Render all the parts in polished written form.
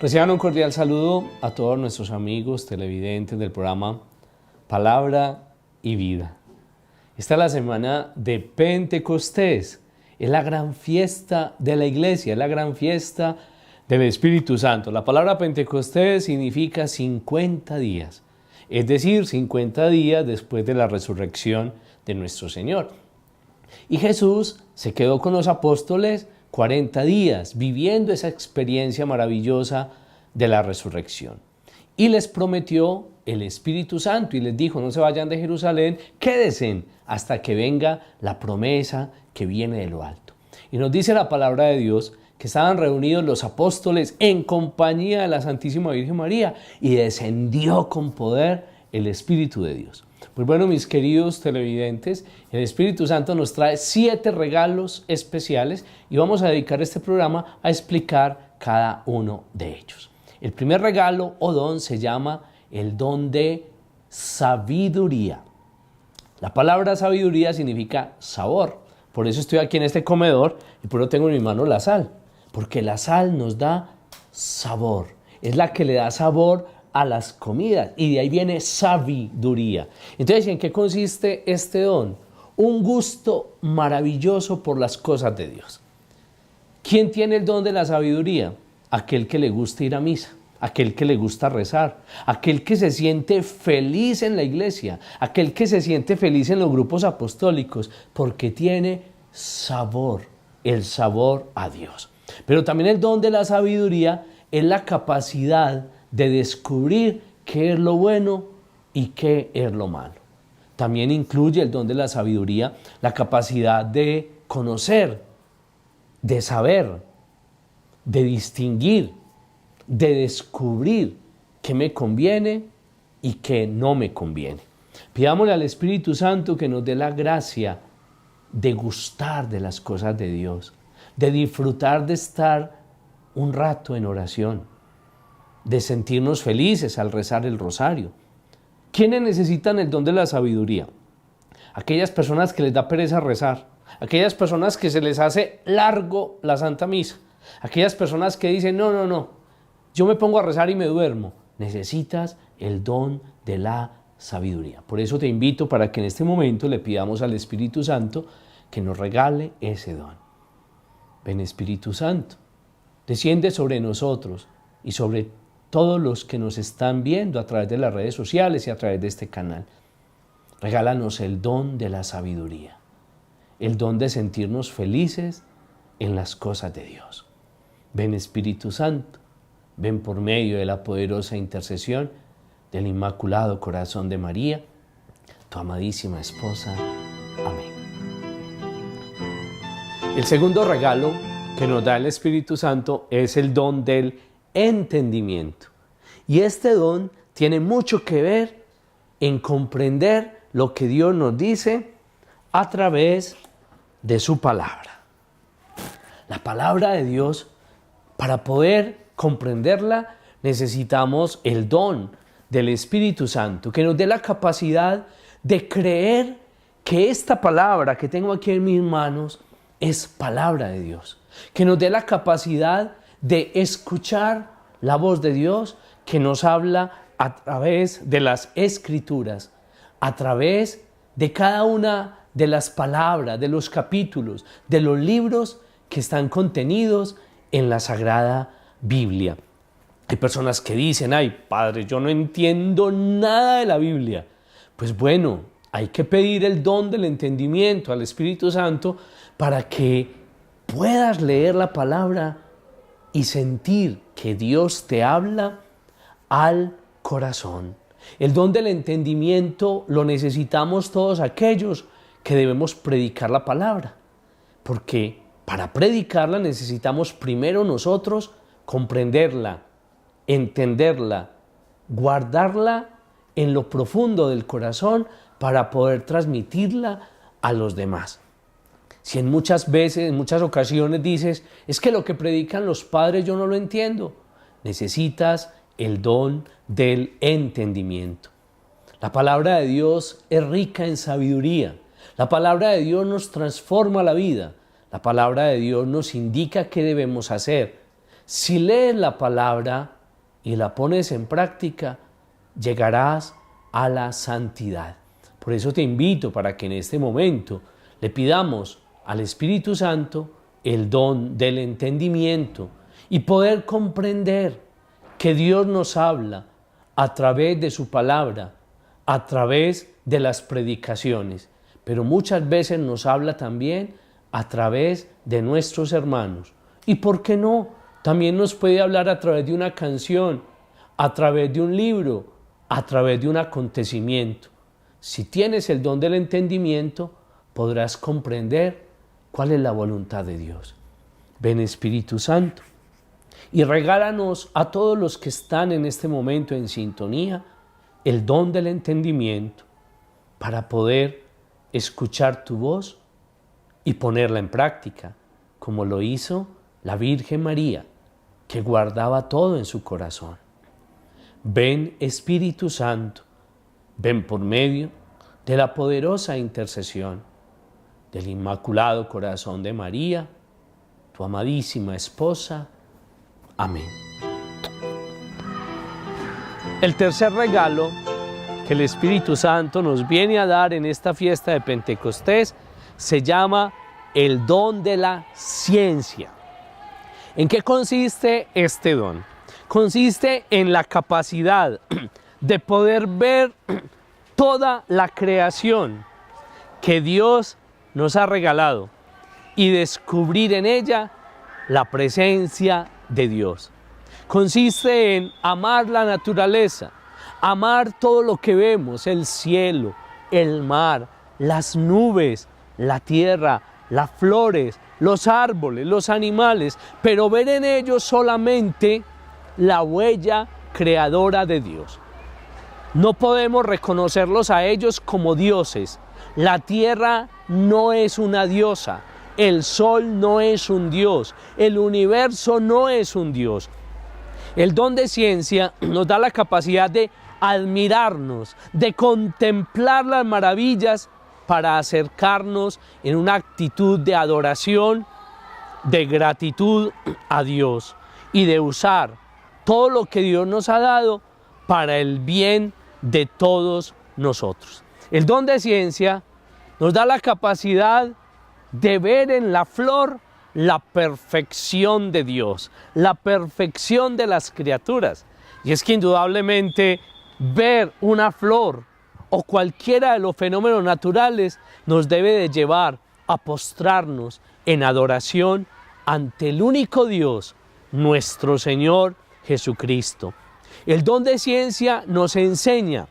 Reciban un cordial saludo a todos nuestros amigos televidentes del programa Palabra y Vida. Esta es la semana de Pentecostés, es la gran fiesta de la iglesia, es la gran fiesta del Espíritu Santo. La palabra Pentecostés significa 50 días, es decir, 50 días después de la resurrección de nuestro Señor. Y Jesús se quedó con los apóstoles 40 días viviendo esa experiencia maravillosa de la resurrección. Y les prometió el Espíritu Santo y les dijo: no se vayan de Jerusalén, quédense hasta que venga la promesa que viene de lo alto. Y nos dice la palabra de Dios que estaban reunidos los apóstoles en compañía de la Santísima Virgen María y descendió con poder el Espíritu de Dios. Pues bueno, mis queridos televidentes, el Espíritu Santo nos trae 7 regalos especiales y vamos a dedicar este programa a explicar cada uno de ellos. El primer regalo o don se llama el don de sabiduría. La palabra sabiduría significa sabor. Por eso estoy aquí en este comedor y por eso tengo en mi mano la sal. Porque la sal nos da sabor. Es la que le da sabor a las comidas y de ahí viene sabiduría. Entonces, ¿en qué consiste este don? Un gusto maravilloso por las cosas de Dios. ¿Quién tiene el don de la sabiduría? Aquel que le gusta ir a misa, aquel que le gusta rezar, aquel que se siente feliz en la iglesia, aquel que se siente feliz en los grupos apostólicos, porque tiene sabor, el sabor a Dios. Pero también el don de la sabiduría es la capacidad de descubrir qué es lo bueno y qué es lo malo. También incluye el don de la sabiduría la capacidad de conocer, de saber, de distinguir, de descubrir qué me conviene y qué no me conviene. Pidámosle al Espíritu Santo que nos dé la gracia de gustar de las cosas de Dios, de disfrutar de estar un rato en oración, de sentirnos felices al rezar el rosario. ¿Quiénes necesitan el don de la sabiduría? Aquellas personas que les da pereza rezar, aquellas personas que se les hace largo la Santa Misa, aquellas personas que dicen: no, yo me pongo a rezar y me duermo. Necesitas el don de la sabiduría. Por eso te invito para que en este momento le pidamos al Espíritu Santo que nos regale ese don. Ven, Espíritu Santo, desciende sobre nosotros y sobre todos los que nos están viendo a través de las redes sociales y a través de este canal. Regálanos el don de la sabiduría, el don de sentirnos felices en las cosas de Dios. Ven, Espíritu Santo, ven por medio de la poderosa intercesión del Inmaculado Corazón de María, tu amadísima esposa. Amén. El segundo regalo que nos da el Espíritu Santo es el don del entendimiento. Y este don tiene mucho que ver en comprender lo que Dios nos dice a través de su palabra. La palabra de Dios, para poder comprenderla, necesitamos el don del Espíritu Santo, que nos dé la capacidad de creer que esta palabra que tengo aquí en mis manos es palabra de Dios, que nos dé la capacidad de escuchar la voz de Dios que nos habla a través de las Escrituras, a través de cada una de las palabras, de los capítulos, de los libros que están contenidos en la Sagrada Biblia. Hay personas que dicen: ay, Padre, yo no entiendo nada de la Biblia. Pues bueno, hay que pedir el don del entendimiento al Espíritu Santo para que puedas leer la palabra y sentir que Dios te habla al corazón. El don del entendimiento lo necesitamos todos aquellos que debemos predicar la palabra, porque para predicarla necesitamos primero nosotros comprenderla, entenderla, guardarla en lo profundo del corazón para poder transmitirla a los demás. Si en muchas ocasiones dices: es que lo que predican los padres yo no lo entiendo, necesitas el don del entendimiento. La palabra de Dios es rica en sabiduría. La palabra de Dios nos transforma la vida. La palabra de Dios nos indica qué debemos hacer. Si lees la palabra y la pones en práctica, llegarás a la santidad. Por eso te invito para que en este momento le pidamos al Espíritu Santo el don del entendimiento y poder comprender que Dios nos habla a través de su palabra, a través de las predicaciones, pero muchas veces nos habla también a través de nuestros hermanos. ¿Y por qué no? También nos puede hablar a través de una canción, a través de un libro, a través de un acontecimiento. Si tienes el don del entendimiento, podrás comprender cuál es la voluntad de Dios. Ven, Espíritu Santo, y regálanos a todos los que están en este momento en sintonía el don del entendimiento para poder escuchar tu voz y ponerla en práctica, como lo hizo la Virgen María, que guardaba todo en su corazón. Ven, Espíritu Santo, ven por medio de la poderosa intercesión del Inmaculado Corazón de María, tu amadísima esposa. Amén. El tercer regalo que el Espíritu Santo nos viene a dar en esta fiesta de Pentecostés se llama el don de la ciencia. ¿En qué consiste este don? Consiste en la capacidad de poder ver toda la creación que Dios nos ha regalado y descubrir en ella la presencia de Dios. Consiste en amar la naturaleza, amar todo lo que vemos, el cielo, el mar, las nubes, la tierra, las flores, los árboles, los animales, pero ver en ellos solamente la huella creadora de Dios. No podemos reconocerlos a ellos como dioses. La tierra no es una diosa, el sol no es un dios, el universo no es un dios. El don de ciencia nos da la capacidad de admirarnos, de contemplar las maravillas para acercarnos en una actitud de adoración, de gratitud a Dios y de usar todo lo que Dios nos ha dado para el bien de todos nosotros. El don de ciencia nos da la capacidad de ver en la flor la perfección de Dios, la perfección de las criaturas. Y es que indudablemente ver una flor o cualquiera de los fenómenos naturales nos debe de llevar a postrarnos en adoración ante el único Dios, nuestro Señor Jesucristo. El don de ciencia nos enseña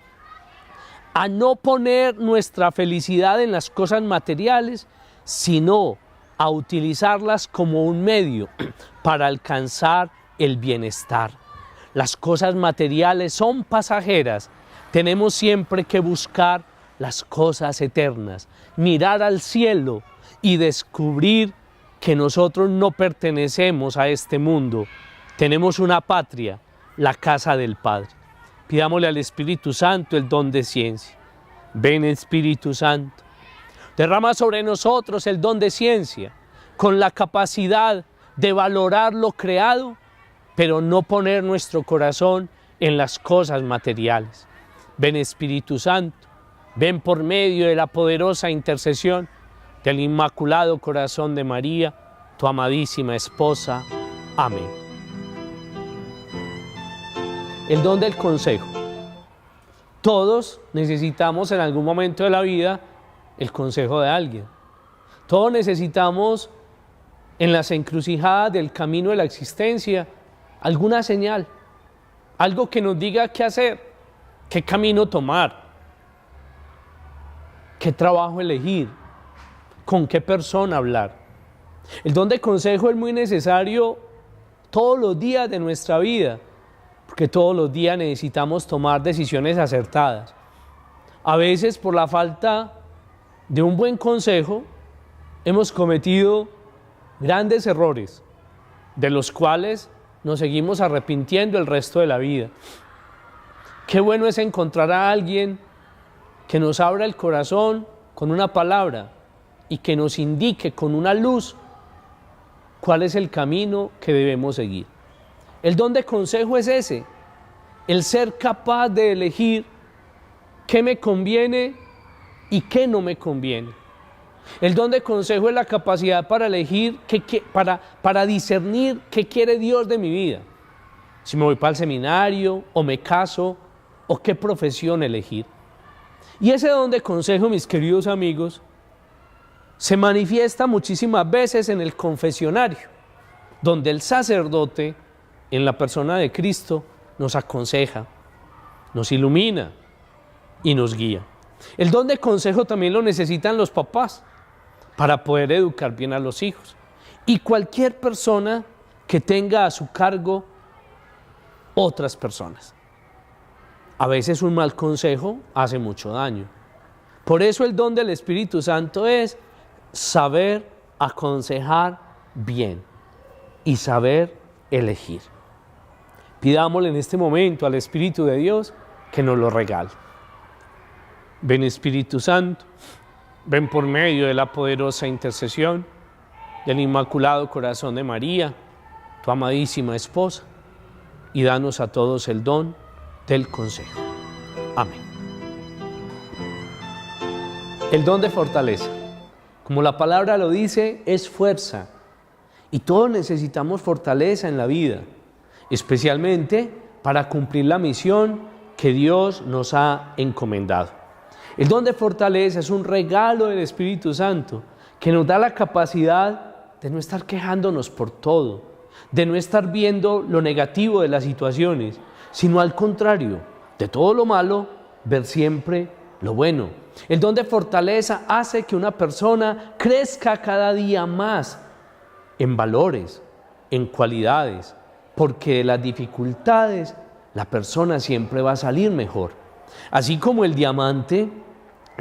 a no poner nuestra felicidad en las cosas materiales, sino a utilizarlas como un medio para alcanzar el bienestar. Las cosas materiales son pasajeras. Tenemos siempre que buscar las cosas eternas, mirar al cielo y descubrir que nosotros no pertenecemos a este mundo. Tenemos una patria, la casa del Padre. Pidámosle al Espíritu Santo el don de ciencia. Ven, Espíritu Santo, derrama sobre nosotros el don de ciencia, con la capacidad de valorar lo creado, pero no poner nuestro corazón en las cosas materiales. Ven, Espíritu Santo, ven por medio de la poderosa intercesión del Inmaculado Corazón de María, tu amadísima esposa. Amén. El don del consejo. Todos necesitamos en algún momento de la vida el consejo de alguien. Todos necesitamos en las encrucijadas del camino de la existencia alguna señal, algo que nos diga qué hacer, qué camino tomar, qué trabajo elegir, con qué persona hablar. El don de consejo es muy necesario todos los días de nuestra vida, porque todos los días necesitamos tomar decisiones acertadas. A veces por la falta de un buen consejo hemos cometido grandes errores, de los cuales nos seguimos arrepintiendo el resto de la vida. Qué bueno es encontrar a alguien que nos abra el corazón con una palabra y que nos indique con una luz cuál es el camino que debemos seguir. El don de consejo es ese, el ser capaz de elegir qué me conviene y qué no me conviene. El don de consejo es la capacidad para elegir, para discernir qué quiere Dios de mi vida. Si me voy para el seminario, o me caso, o qué profesión elegir. Y ese don de consejo, mis queridos amigos, se manifiesta muchísimas veces en el confesionario, donde el sacerdote, en la persona de Cristo, nos aconseja, nos ilumina y nos guía. El don de consejo también lo necesitan los papás para poder educar bien a los hijos. Y cualquier persona que tenga a su cargo otras personas. A veces un mal consejo hace mucho daño. Por eso el don del Espíritu Santo es saber aconsejar bien y saber elegir. Pidámosle en este momento al Espíritu de Dios que nos lo regale. Ven Espíritu Santo, ven por medio de la poderosa intercesión del Inmaculado Corazón de María, tu amadísima esposa, y danos a todos el don del consejo. Amén. El don de fortaleza, como la palabra lo dice, es fuerza. Y todos necesitamos fortaleza en la vida, especialmente para cumplir la misión que Dios nos ha encomendado. El don de fortaleza es un regalo del Espíritu Santo que nos da la capacidad de no estar quejándonos por todo, de no estar viendo lo negativo de las situaciones, sino al contrario, de todo lo malo, ver siempre lo bueno. El don de fortaleza hace que una persona crezca cada día más en valores, en cualidades, porque de las dificultades la persona siempre va a salir mejor. Así como el diamante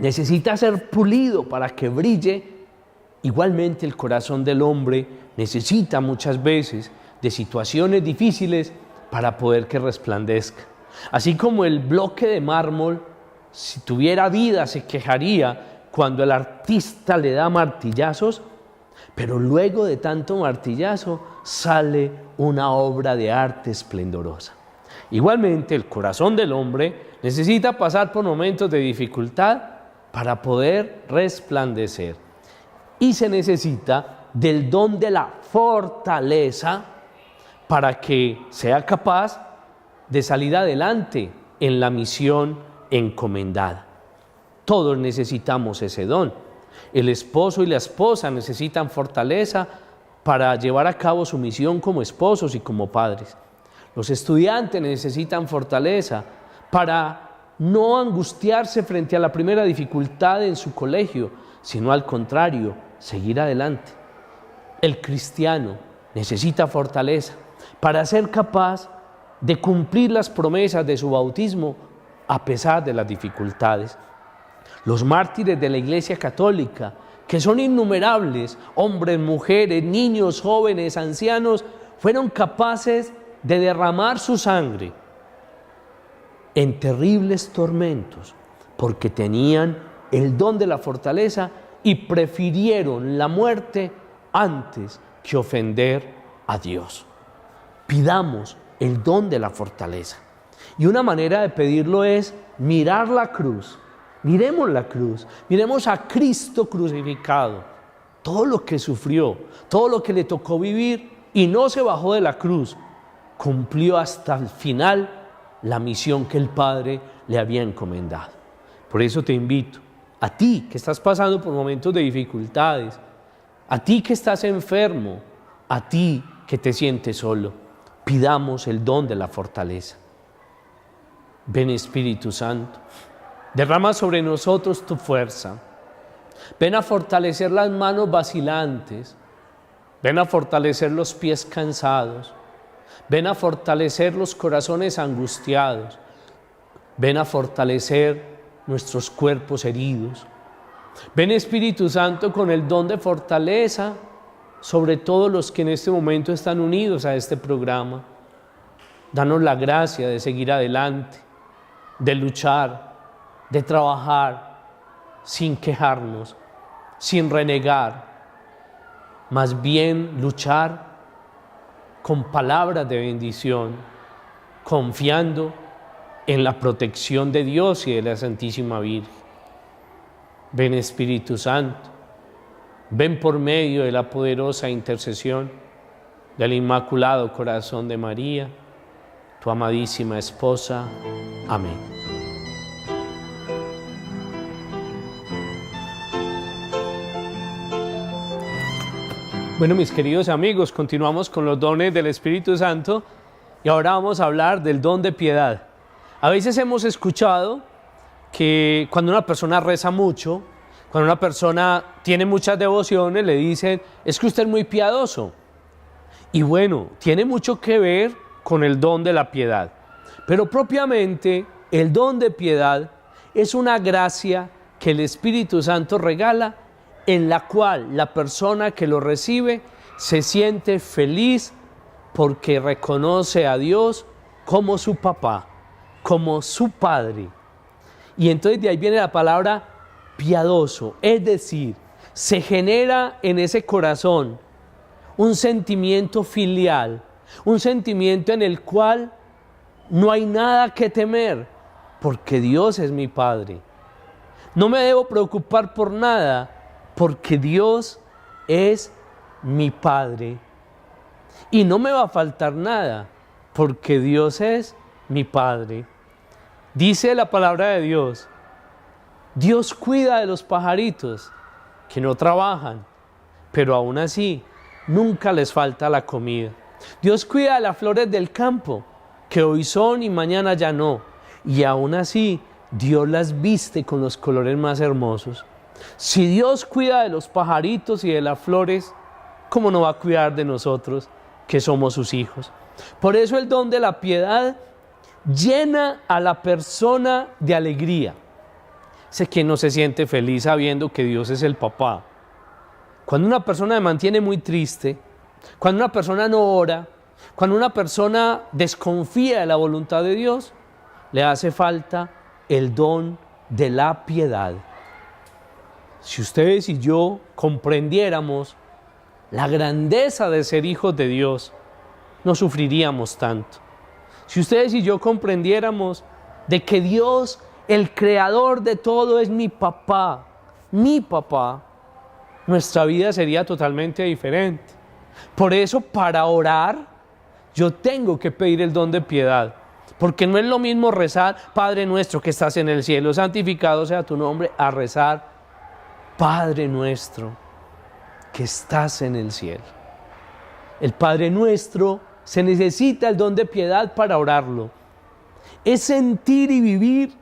necesita ser pulido para que brille, igualmente el corazón del hombre necesita muchas veces de situaciones difíciles para poder que resplandezca. Así como el bloque de mármol, si tuviera vida, se quejaría cuando el artista le da martillazos, pero luego de tanto martillazo sale una obra de arte esplendorosa. Igualmente, el corazón del hombre necesita pasar por momentos de dificultad para poder resplandecer. Y se necesita del don de la fortaleza para que sea capaz de salir adelante en la misión encomendada. Todos necesitamos ese don. El esposo y la esposa necesitan fortaleza para llevar a cabo su misión como esposos y como padres. Los estudiantes necesitan fortaleza para no angustiarse frente a la primera dificultad en su colegio, sino al contrario, seguir adelante. El cristiano necesita fortaleza para ser capaz de cumplir las promesas de su bautismo a pesar de las dificultades. Los mártires de la Iglesia Católica, que son innumerables, hombres, mujeres, niños, jóvenes, ancianos, fueron capaces de derramar su sangre en terribles tormentos, porque tenían el don de la fortaleza y prefirieron la muerte antes que ofender a Dios. Pidamos el don de la fortaleza. Y una manera de pedirlo es mirar la cruz. Miremos la cruz, miremos a Cristo crucificado, todo lo que sufrió, todo lo que le tocó vivir y no se bajó de la cruz, cumplió hasta el final la misión que el Padre le había encomendado. Por eso te invito, a ti que estás pasando por momentos de dificultades, a ti que estás enfermo, a ti que te sientes solo, pidamos el don de la fortaleza. Ven Espíritu Santo, derrama sobre nosotros tu fuerza. Ven a fortalecer las manos vacilantes. Ven a fortalecer los pies cansados. Ven a fortalecer los corazones angustiados. Ven a fortalecer nuestros cuerpos heridos. Ven Espíritu Santo con el don de fortaleza sobre todos los que en este momento están unidos a este programa. Danos la gracia de seguir adelante, de luchar, de trabajar sin quejarnos, sin renegar, más bien luchar con palabras de bendición, confiando en la protección de Dios y de la Santísima Virgen. Ven Espíritu Santo, ven por medio de la poderosa intercesión del Inmaculado Corazón de María, tu amadísima esposa. Amén. Bueno, mis queridos amigos, continuamos con los dones del Espíritu Santo y ahora vamos a hablar del don de piedad. A veces hemos escuchado que cuando una persona reza mucho, cuando una persona tiene muchas devociones, le dicen, es que usted es muy piadoso. Y bueno, tiene mucho que ver con el don de la piedad. Pero propiamente el don de piedad es una gracia que el Espíritu Santo regala, en la cual la persona que lo recibe se siente feliz porque reconoce a Dios como su papá, como su padre. Y entonces de ahí viene la palabra piadoso, es decir, se genera en ese corazón un sentimiento filial, un sentimiento en el cual no hay nada que temer, porque Dios es mi Padre. No me debo preocupar por nada, porque Dios es mi Padre. Y no me va a faltar nada, porque Dios es mi Padre. Dice la palabra de Dios, Dios cuida de los pajaritos que no trabajan, pero aún así nunca les falta la comida. Dios cuida de las flores del campo, que hoy son y mañana ya no, y aún así Dios las viste con los colores más hermosos. Si Dios cuida de los pajaritos y de las flores, ¿cómo no va a cuidar de nosotros, que somos sus hijos? Por eso el don de la piedad llena a la persona de alegría. Sé que no se siente feliz sabiendo que Dios es el papá. Cuando una persona se mantiene muy triste, cuando una persona no ora, cuando una persona desconfía de la voluntad de Dios, le hace falta el don de la piedad. Si ustedes y yo comprendiéramos la grandeza de ser hijos de Dios, no sufriríamos tanto. Si ustedes y yo comprendiéramos de que Dios, el creador de todo, es mi papá, nuestra vida sería totalmente diferente. Por eso, para orar, yo tengo que pedir el don de piedad. Porque no es lo mismo rezar, Padre nuestro que estás en el cielo, santificado sea tu nombre, a rezar, Padre nuestro que estás en el cielo. El Padre nuestro se necesita el don de piedad para orarlo. Es sentir y vivir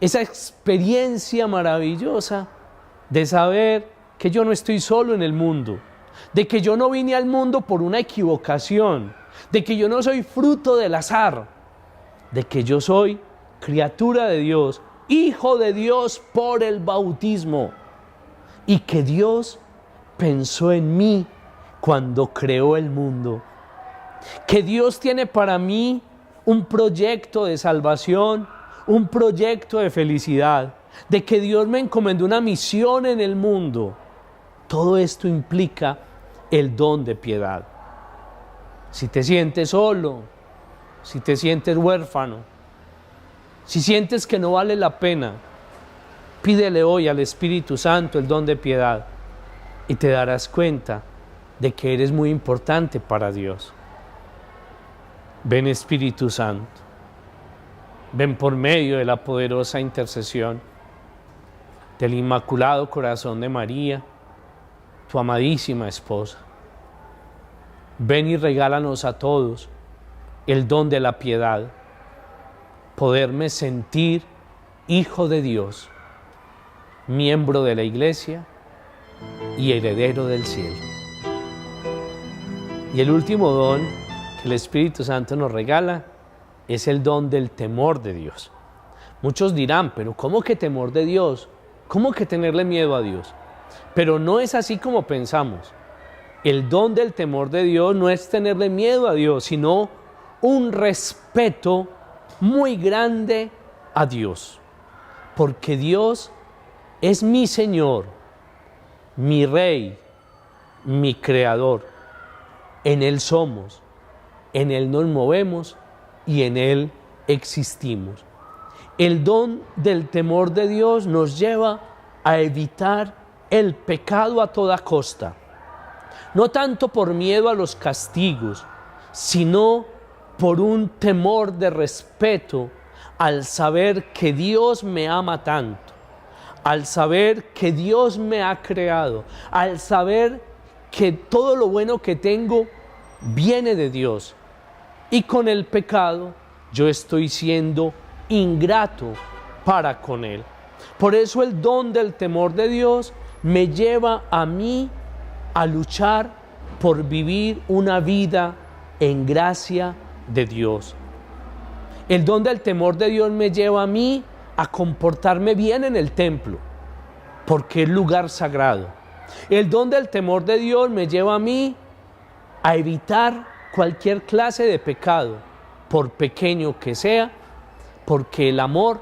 esa experiencia maravillosa de saber que yo no estoy solo en el mundo, de que yo no vine al mundo por una equivocación, de que yo no soy fruto del azar, de que yo soy criatura de Dios, hijo de Dios por el bautismo, y que Dios pensó en mí cuando creó el mundo, que Dios tiene para mí un proyecto de salvación, un proyecto de felicidad, de que Dios me encomendó una misión en el mundo. Todo esto implica el don de piedad. Si te sientes solo, si te sientes huérfano, si sientes que no vale la pena, pídele hoy al Espíritu Santo el don de piedad y te darás cuenta de que eres muy importante para Dios. Ven Espíritu Santo, ven por medio de la poderosa intercesión del Inmaculado Corazón de María, tu amadísima esposa. Ven y regálanos a todos el don de la piedad, poderme sentir hijo de Dios, miembro de la Iglesia y heredero del cielo. Y el último don que el Espíritu Santo nos regala es el don del temor de Dios. Muchos dirán, pero ¿cómo que temor de Dios? ¿Cómo que tenerle miedo a Dios? Pero no es así como pensamos. El don del temor de Dios no es tenerle miedo a Dios, sino un respeto muy grande a Dios. Porque Dios es mi Señor, mi Rey, mi Creador. En Él somos, en Él nos movemos y en Él existimos. El don del temor de Dios nos lleva a evitar el pecado a toda costa, no tanto por miedo a los castigos, sino por un temor de respeto al saber que Dios me ama tanto, al saber que Dios me ha creado, al saber que todo lo bueno que tengo viene de Dios. Y con el pecado yo estoy siendo ingrato para con Él. Por eso el don del temor de Dios me lleva a mí a luchar por vivir una vida en gracia de Dios. El don del temor de Dios me lleva a mí a comportarme bien en el templo, porque es lugar sagrado. El don del temor de Dios me lleva a mí a evitar cualquier clase de pecado, por pequeño que sea, porque el amor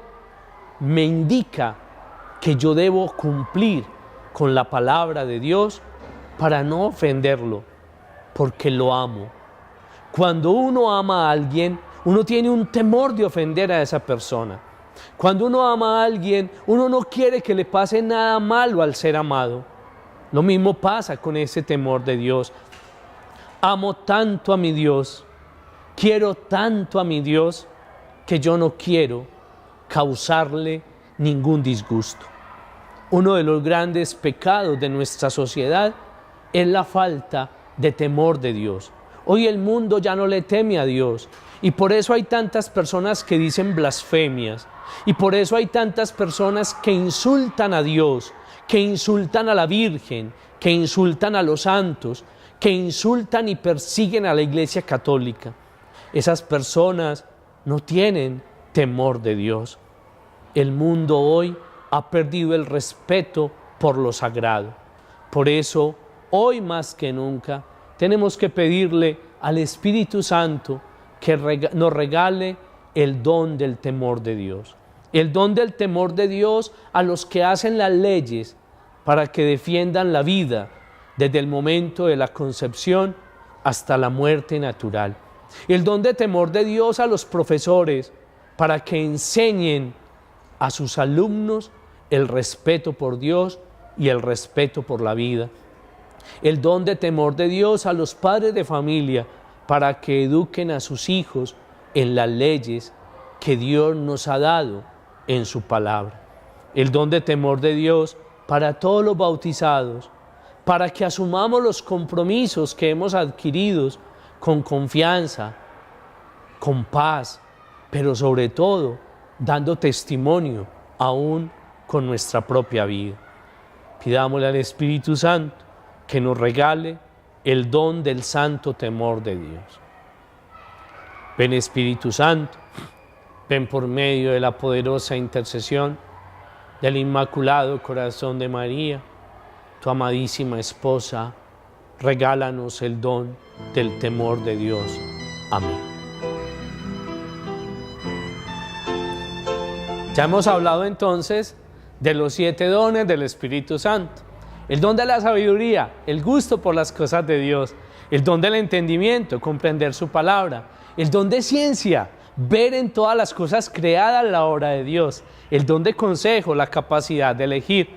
me indica que yo debo cumplir con la palabra de Dios para no ofenderlo, porque lo amo. Cuando uno ama a alguien, uno tiene un temor de ofender a esa persona. Cuando uno ama a alguien, uno no quiere que le pase nada malo al ser amado. Lo mismo pasa con ese temor de Dios. Amo tanto a mi Dios, quiero tanto a mi Dios, que yo no quiero causarle ningún disgusto. Uno de los grandes pecados de nuestra sociedad es la falta de temor de Dios. Hoy el mundo ya no le teme a Dios y por eso hay tantas personas que dicen blasfemias y por eso hay tantas personas que insultan a Dios, que insultan a la Virgen, que insultan a los santos, que insultan y persiguen a la Iglesia Católica. Esas personas no tienen temor de Dios. El mundo hoy ha perdido el respeto por lo sagrado. Por eso, hoy más que nunca, tenemos que pedirle al Espíritu Santo que nos regale el don del temor de Dios. El don del temor de Dios a los que hacen las leyes para que defiendan la vida desde el momento de la concepción hasta la muerte natural. El don de temor de Dios a los profesores para que enseñen a sus alumnos el respeto por Dios y el respeto por la vida. El don de temor de Dios a los padres de familia para que eduquen a sus hijos en las leyes que Dios nos ha dado en su palabra. El don de temor de Dios para todos los bautizados, para que asumamos los compromisos que hemos adquirido con confianza, con paz, pero sobre todo dando testimonio aún con nuestra propia vida. Pidámosle al Espíritu Santo que nos regale el don del santo temor de Dios. Ven Espíritu Santo, ven por medio de la poderosa intercesión del Inmaculado Corazón de María, tu amadísima esposa, regálanos el don del temor de Dios. Amén. Ya hemos hablado entonces de los 7 dones del Espíritu Santo. El don de la sabiduría, el gusto por las cosas de Dios. El don del entendimiento, comprender su palabra. El don de ciencia, ver en todas las cosas creadas la obra de Dios. El don de consejo, la capacidad de elegir.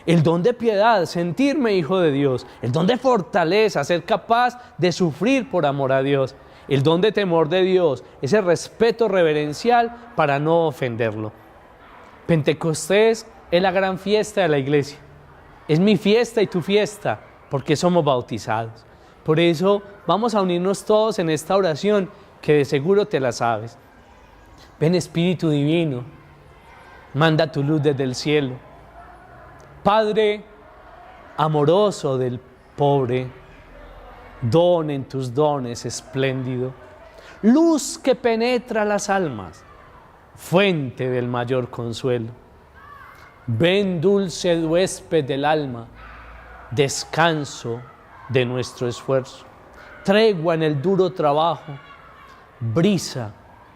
El don de piedad, sentirme hijo de Dios. El don de fortaleza, ser capaz de sufrir por amor a Dios. El don de temor de Dios, ese respeto reverencial para no ofenderlo. Pentecostés es la gran fiesta de la iglesia. Es mi fiesta y tu fiesta, porque somos bautizados. Por eso vamos a unirnos todos en esta oración, que de seguro te la sabes. Ven Espíritu Divino, manda tu luz desde el cielo. Padre amoroso del pobre, don en tus dones espléndido, luz que penetra las almas, fuente del mayor consuelo. Ven dulce huésped del alma, descanso de nuestro esfuerzo, tregua en el duro trabajo, brisa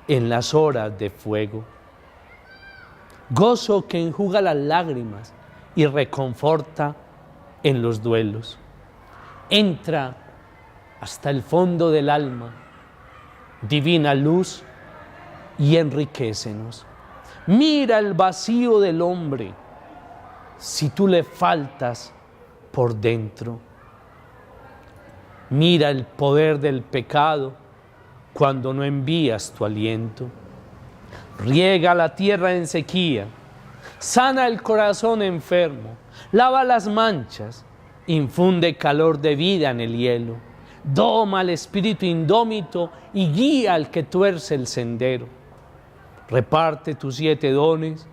en las horas de fuego. Gozo que enjuga las lágrimas y reconforta en los duelos. Entra hasta el fondo del alma, divina luz, y enriquécenos. Mira el vacío del hombre si tú le faltas por dentro. Mira el poder del pecado cuando no envías tu aliento. Riega la tierra en sequía, sana el corazón enfermo, lava las manchas, infunde calor de vida en el hielo, doma al espíritu indómito y guía al que tuerce el sendero. Reparte tus 7 dones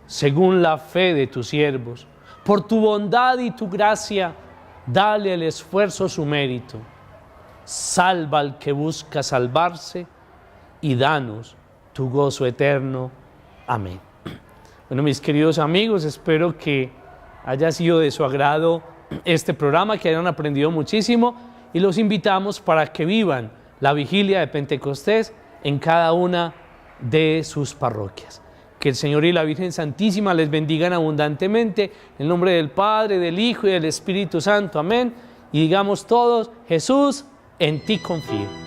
según la fe de tus siervos. Por tu bondad y tu gracia, dale al esfuerzo su mérito. Salva al que busca salvarse y danos tu gozo eterno. Amén. Bueno, mis queridos amigos, espero que haya sido de su agrado este programa, que hayan aprendido muchísimo, y los invitamos para que vivan la vigilia de Pentecostés en cada una de sus parroquias. Que el Señor y la Virgen Santísima les bendigan abundantemente, en el nombre del Padre, del Hijo y del Espíritu Santo. Amén. Y digamos todos: Jesús, en ti confío.